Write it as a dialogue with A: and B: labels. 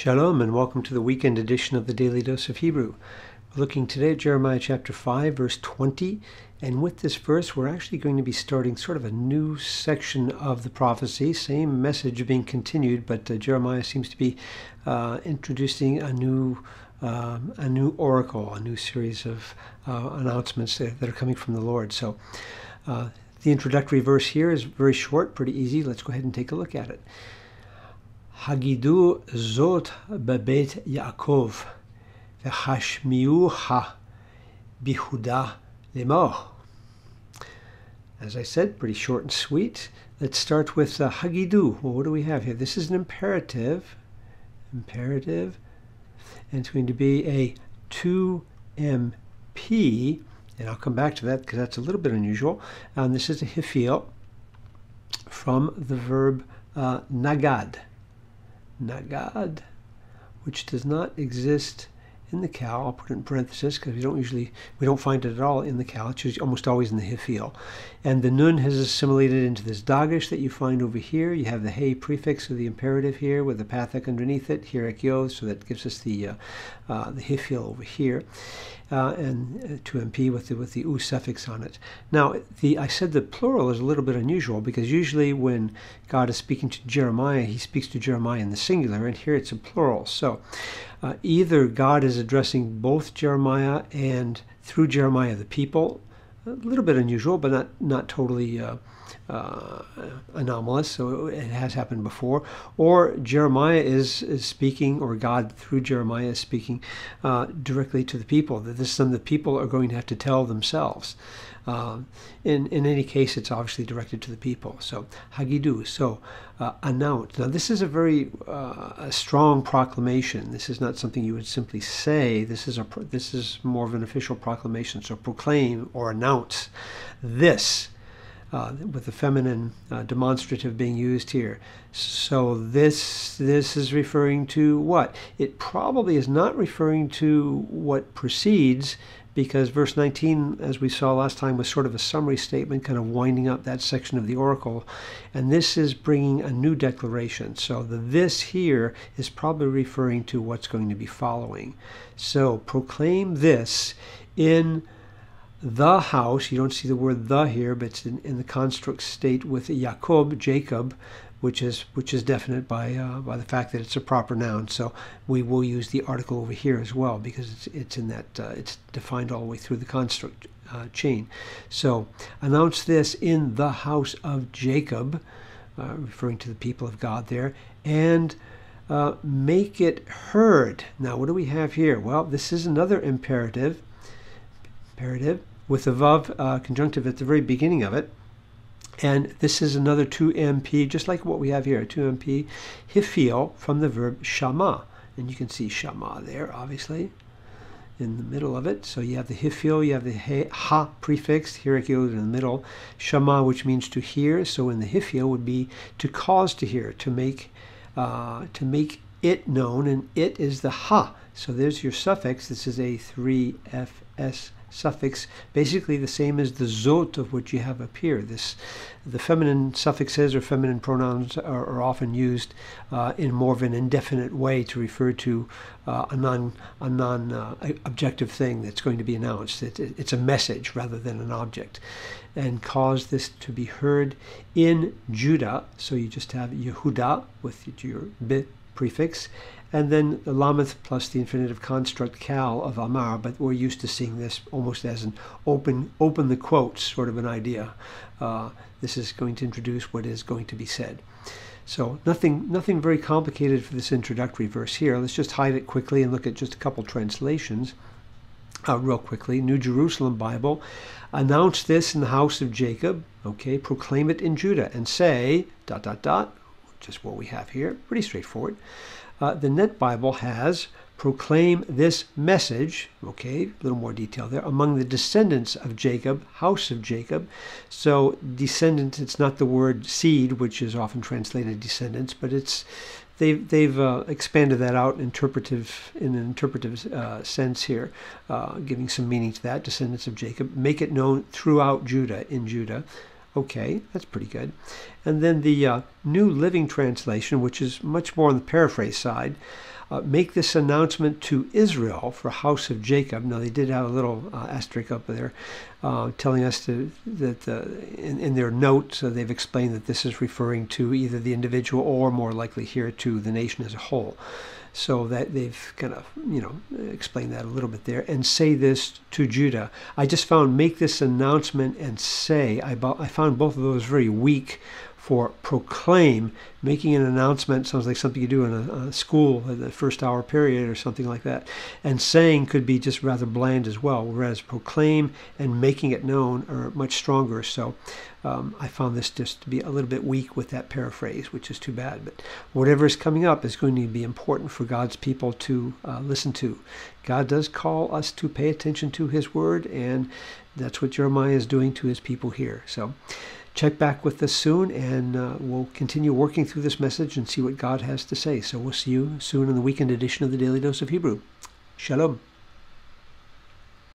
A: Shalom and welcome to the weekend edition of the Daily Dose of Hebrew. We're looking today at Jeremiah chapter 5, verse 20. And with this verse, we're actually going to be starting sort of a new section of the prophecy. Same message being continued, but Jeremiah seems to be introducing a new oracle, a new series of announcements that are coming from the Lord. So the introductory verse here is very short, pretty easy. Let's go ahead and take a look at it. Hagidu zot bebet Yaakov v'hashmiuha bihuda lemor. As I said, pretty short and sweet. Let's start with Hagidu. Well, what do we have here? This is an imperative, and it's going to be a 2MP, and I'll come back to that because that's a little bit unusual. And this is a hifil from the verb nagad. Nagad, which does not exist in the Cal. I'll put it in parenthesis because we don't find it at all in the Cal. It's almost always in the hifil. And the nun has assimilated into this dagesh that you find over here. You have the hey prefix of the imperative here with the pathak underneath it, hirek yod, so that gives us the hifil over here. And 2MP with the u suffix on it. Now, I said the plural is a little bit unusual because usually when God is speaking to Jeremiah, he speaks to Jeremiah in the singular, and here it's a plural. So either God is addressing both Jeremiah and through Jeremiah the people, a little bit unusual, but not totally anomalous, so it has happened before, or Jeremiah is speaking, or God through Jeremiah is speaking directly to the people, that this is something the people are going to have to tell themselves. In any case, it's obviously directed to the people. So Hagidu, so announce. Now this is a very a strong proclamation. This is not something you would simply say. This is more of an official proclamation. So proclaim or announce this. With the feminine demonstrative being used here. So this is referring to what? It probably is not referring to what precedes, because verse 19, as we saw last time, was sort of a summary statement, kind of winding up that section of the oracle. And this is bringing a new declaration. So the this here is probably referring to what's going to be following. So proclaim this in the house. You don't see the word the here, but it's in the construct state with Jacob, which is definite by the fact that it's a proper noun. So we will use the article over here as well because it's in that it's defined all the way through the construct chain. So announce this in the house of Jacob, referring to the people of God there, and make it heard. Now what do we have here? Well, this is another imperative with the vav conjunctive at the very beginning of it. And this is another 2MP, just like what we have here, 2MP hifil from the verb shama. And you can see shama there, obviously, in the middle of it. So you have the hifil, you have the ha prefix, hirek yod in the middle, shama, which means to hear. So in the hifil would be to cause to hear, to make it known, and it is the ha. So there's your suffix. This is a 3fs suffix, basically the same as the zot of what you have up here. The feminine suffixes or feminine pronouns are often used in more of an indefinite way to refer to a non-objective thing that's going to be announced. It's a message rather than an object. And cause this to be heard in Judah. So you just have Yehuda with your bit prefix, and then the lameth plus the infinitive construct kal of amar, but we're used to seeing this almost as an open the quotes sort of an idea. This is going to introduce what is going to be said. So nothing very complicated for this introductory verse here. Let's just hide it quickly and look at just a couple translations real quickly. New Jerusalem Bible. Announce this in the house of Jacob. Okay, proclaim it in Judah and say ... just what we have here. Pretty straightforward. The Net Bible has proclaim this message, okay, a little more detail there, among the descendants of Jacob, house of Jacob. So descendant, it's not the word seed, which is often translated descendants, but they've expanded that out in an interpretive sense here, giving some meaning to that, descendants of Jacob. Make it known throughout Judah, in Judah. Okay, that's pretty good. And then the New Living Translation, which is much more on the paraphrase side, make this announcement to Israel for house of Jacob. Now, they did have a little asterisk up there telling us that in their notes they've explained that this is referring to either the individual or more likely here to the nation as a whole. So that they've kind of, explained that a little bit there. And say this to Judah. I just found make this announcement and say. I found both of those very weak. For proclaim, making an announcement sounds like something you do in a school in the first hour period or something like that. And saying could be just rather bland as well, whereas proclaim and making it known are much stronger. So I found this just to be a little bit weak with that paraphrase, which is too bad. But whatever is coming up is going to be important for God's people to listen to. God does call us to pay attention to his word, and that's what Jeremiah is doing to his people here. So check back with us soon, and we'll continue working through this message and see what God has to say. So we'll see you soon in the weekend edition of the Daily Dose of Hebrew. Shalom.